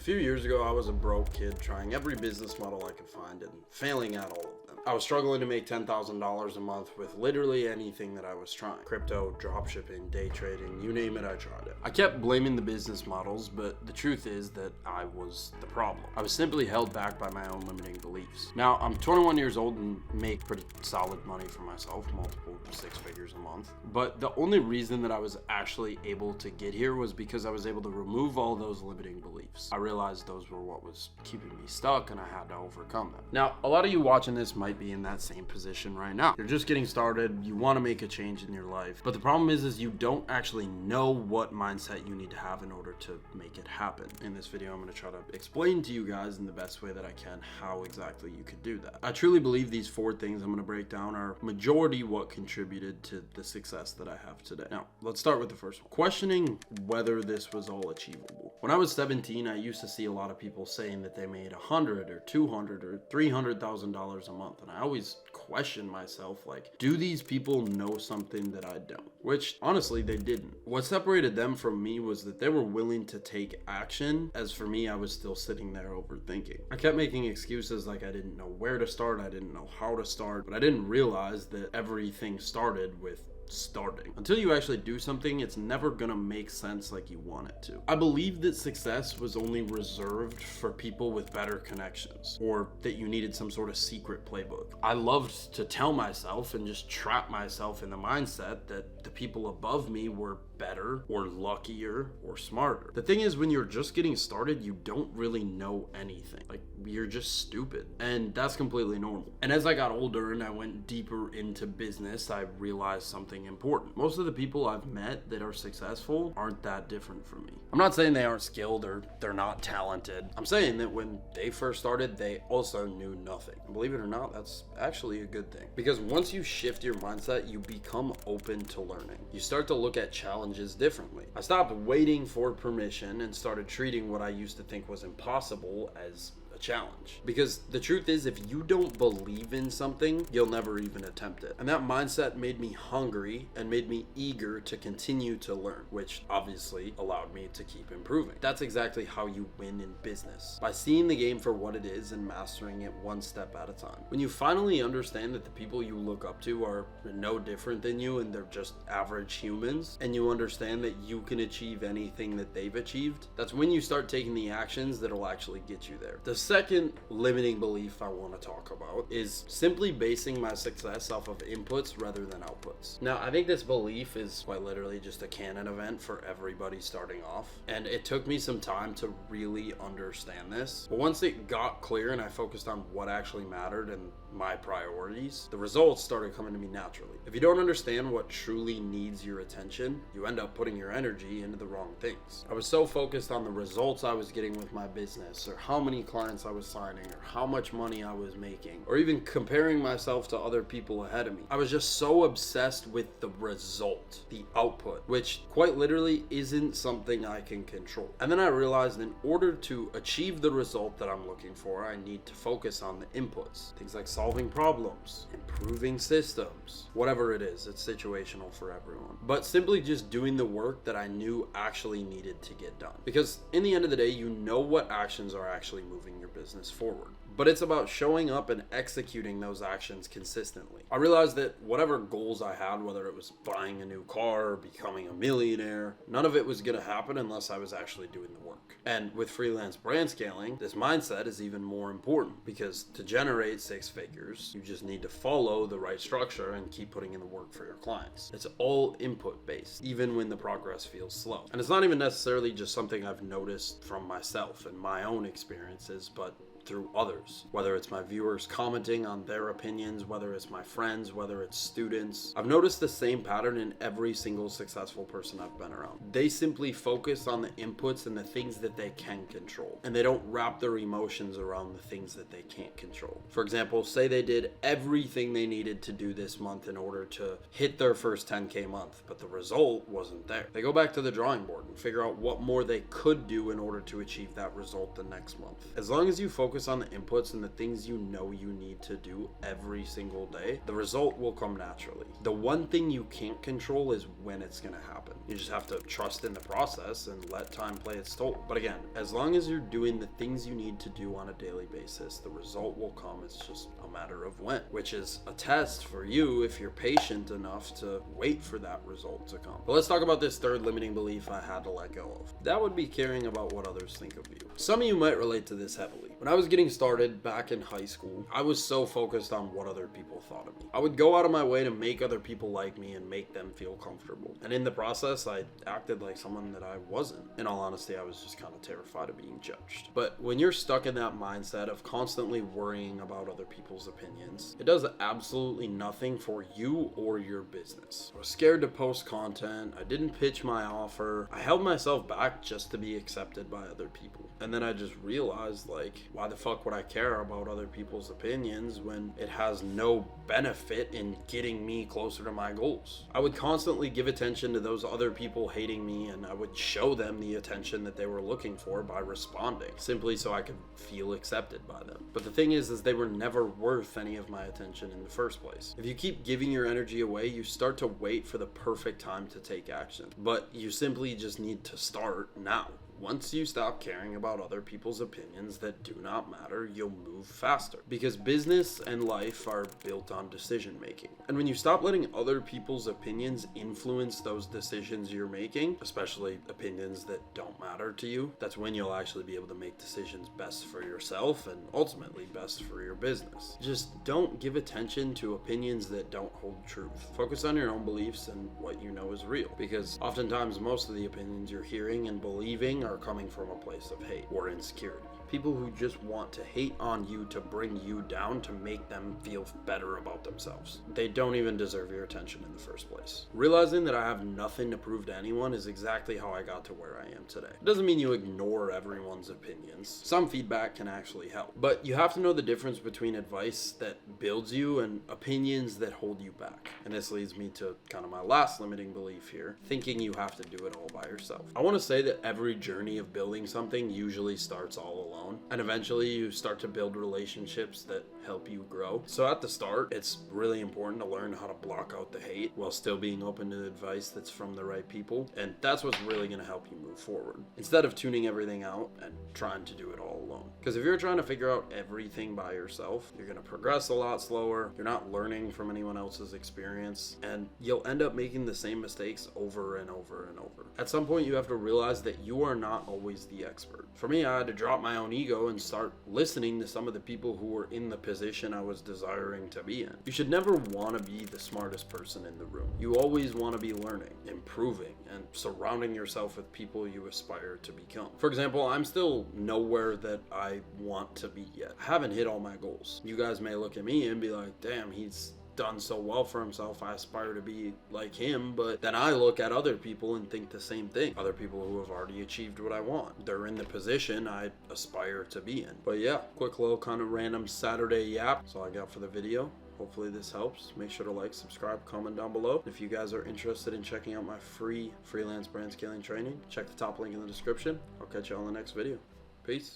few years ago, I was a broke kid trying every business model I could find and failing at all of them. I was struggling to make $10,000 a month with literally anything that I was trying. Crypto, dropshipping, day trading, you name it, I tried it. I kept blaming the business models, but the truth is that I was the problem. I was simply held back by my own limiting beliefs. Now, I'm 21 years old and make pretty solid money for myself, multiple six figures a month. But the only reason that I was actually able to get here was because I was able to remove all those limiting beliefs. I realized those were what was keeping me stuck and I had to overcome them. Now, a lot of you watching this might be in that same position right now. You're just getting started, you want to make a change in your life, but the problem is you don't actually know what mindset you need to have in order to make it happen. In this video, I'm going to try to explain to you guys in the best way that I can how exactly you could do that. I truly believe these 4 things I'm going to break down are majority what contributed to the success that I have today. Now, let's start with the first one. Questioning whether this was all achievable. When I was 17, I used to see a lot of people saying that they made $100 or $200 or $300,000 a month, and I always questioned myself, like, do these people know something that I don't? Which honestly they didn't. What separated them from me was that they were willing to take action, as for me, I was still sitting there overthinking. I kept making excuses like I didn't know where to start, I didn't know how to start, but I didn't realize that everything started with starting. Until you actually do something, it's never gonna make sense like you want it to. I believe that success was only reserved for people with better connections, or that you needed some sort of secret playbook. I loved to tell myself and just trap myself in the mindset that the people above me were better or luckier or smarter. The thing is, when you're just getting started, you don't really know anything. Like, you're just stupid, and that's completely normal. And as I got older and I went deeper into business, I realized something important. Most of the people I've met that are successful aren't that different from me. I'm not saying they aren't skilled or they're not talented. I'm saying that when they first started, they also knew nothing. And believe it or not, that's actually a good thing, because once you shift your mindset, you become open to learning. You start to look at challenges differently. I stopped waiting for permission and started treating what I used to think was impossible as a challenge. Because the truth is, if you don't believe in something, you'll never even attempt it. And that mindset made me hungry and made me eager to continue to learn, which obviously allowed me to keep improving. That's exactly how you win in business, by seeing the game for what it is and mastering it one step at a time. When you finally understand that the people you look up to are no different than you and they're just average humans, and you understand that you can achieve anything that they've achieved, that's when you start taking the actions that'll actually get you there. The second limiting belief I want to talk about is simply basing my success off of inputs rather than outputs. Now, I think this belief is quite literally just a canon event for everybody starting off, and it took me some time to really understand this. But once it got clear and I focused on what actually mattered and my priorities, the results started coming to me naturally. If you don't understand what truly needs your attention, you end up putting your energy into the wrong things. I was so focused on the results I was getting with my business, or how many clients I was signing, or how much money I was making, or even comparing myself to other people ahead of me. I was just so obsessed with the result, the output, which quite literally isn't something I can control. And then I realized in order to achieve the result that I'm looking for, I need to focus on the inputs. Things like solving problems, improving systems, whatever it is, it's situational for everyone. But simply just doing the work that I knew actually needed to get done. Because in the end of the day, you know what actions are actually moving your business forward. But it's about showing up and executing those actions consistently. I realized that whatever goals I had, whether it was buying a new car or becoming a millionaire, none of it was going to happen unless I was actually doing the work. And with freelance brand scaling, this mindset is even more important, because to generate 6 figures, you just need to follow the right structure and keep putting in the work for your clients. It's all input based, even when the progress feels slow. And it's not even necessarily just something I've noticed from myself and my own experiences, but through others, whether it's my viewers commenting on their opinions, whether it's my friends, whether it's students. I've noticed the same pattern in every single successful person I've been around. They simply focus on the inputs and the things that they can control, and they don't wrap their emotions around the things that they can't control. For example, say they did everything they needed to do this month in order to hit their first 10K month, but the result wasn't there. They go back to the drawing board and figure out what more they could do in order to achieve that result the next month. As long as you focus focus on the inputs and the things you know you need to do every single day, the result will come naturally. The one thing you can't control is when it's going to happen. You just have to trust in the process and let time play its toll. But again, as long as you're doing the things you need to do on a daily basis, the result will come. It's just a matter of when, which is a test for you if you're patient enough to wait for that result to come. But let's talk about this third limiting belief I had to let go of. That would be caring about what others think of you. Some of you might relate to this heavily. When I was getting started back in high school, I was so focused on what other people thought of me. I would go out of my way to make other people like me and make them feel comfortable. And in the process, I acted like someone that I wasn't. In all honesty, I was just kind of terrified of being judged. But when you're stuck in that mindset of constantly worrying about other people's opinions, it does absolutely nothing for you or your business. I was scared to post content. I didn't pitch my offer. I held myself back just to be accepted by other people. And then I just realized, like, why the fuck would I care about other people's opinions when it has no benefit in getting me closer to my goals? I would constantly give attention to those other people hating me, and I would show them the attention that they were looking for by responding, simply so I could feel accepted by them. But the thing is they were never worth any of my attention in the first place. If you keep giving your energy away, you start to wait for the perfect time to take action. But you simply just need to start now. Once you stop caring about other people's opinions that do not matter, you'll move faster. Because business and life are built on decision making. And when you stop letting other people's opinions influence those decisions you're making, especially opinions that don't matter to you, that's when you'll actually be able to make decisions best for yourself and ultimately best for your business. Just don't give attention to opinions that don't hold truth. Focus on your own beliefs and what you know is real. Because oftentimes most of the opinions you're hearing and believing are coming from a place of hate or insecurity. People who just want to hate on you to bring you down to make them feel better about themselves. They don't even deserve your attention in the first place. Realizing that I have nothing to prove to anyone is exactly how I got to where I am today. It doesn't mean you ignore everyone's opinions. Some feedback can actually help. But you have to know the difference between advice that builds you and opinions that hold you back. And this leads me to kind of my last limiting belief here, thinking you have to do it all by yourself. I want to say that every journey of building something usually starts all alone. And eventually you start to build relationships that help you grow. So at the start, it's really important to learn how to block out the hate while still being open to advice that's from the right people. And that's what's really going to help you move forward, instead of tuning everything out and trying to do it all alone. Because if you're trying to figure out everything by yourself, you're going to progress a lot slower. You're not learning from anyone else's experience, and you'll end up making the same mistakes over and over and over. At some point, you have to realize that you are not always the expert. For me, I had to drop my own ego and start listening to some of the people who were in the position I was desiring to be in. You should never want to be the smartest person in the room. You always want to be learning, improving, and surrounding yourself with people you aspire to become. For example, I'm still nowhere that I want to be yet. I haven't hit all my goals. You guys may look at me and be like, damn, he's done so well for himself, I aspire to be like him. But then I look at other people and think the same thing. Other people who have already achieved what I want. They're in the position I aspire to be in. But yeah, quick little kind of random Saturday yap. That's all I got for the video. Hopefully this helps. Make sure to like, subscribe, comment down below. If you guys are interested in checking out my free freelance brand scaling training, check the top link in the description. I'll catch you on the next video. Peace.